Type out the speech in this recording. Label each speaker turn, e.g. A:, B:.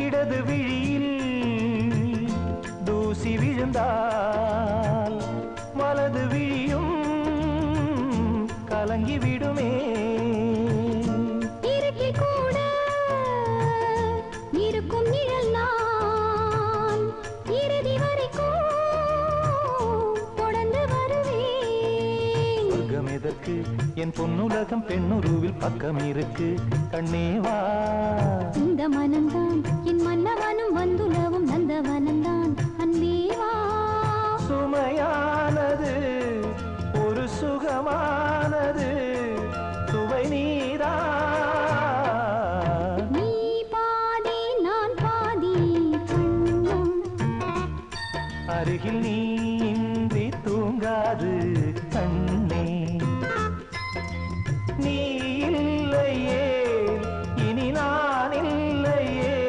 A: இடது விழியில் தூசி விழுந்தால் வலது விழியும் கலங்கி விடுமே.
B: இருட்டில் கூட இருக்கும் நிழல் நான் இறுதி வரைக்கும் தொடர்ந்து வருவேன்.
A: சொர்க்கம் எதற்கு என் பொன்னுலகம் பெண்ணுருவில் பக்கம் இருக்கு கண்ணேவா.
B: இந்த மனம்தான் என் மன்னவனும் வந்துலவும் நந்தவனம்தான் அன்பேவா.
A: சுமையானது ஒரு சுகமானது சுவை நீரா.
B: நீ பாதி நான் பாதி கண்ணம்
A: அருகில் நீ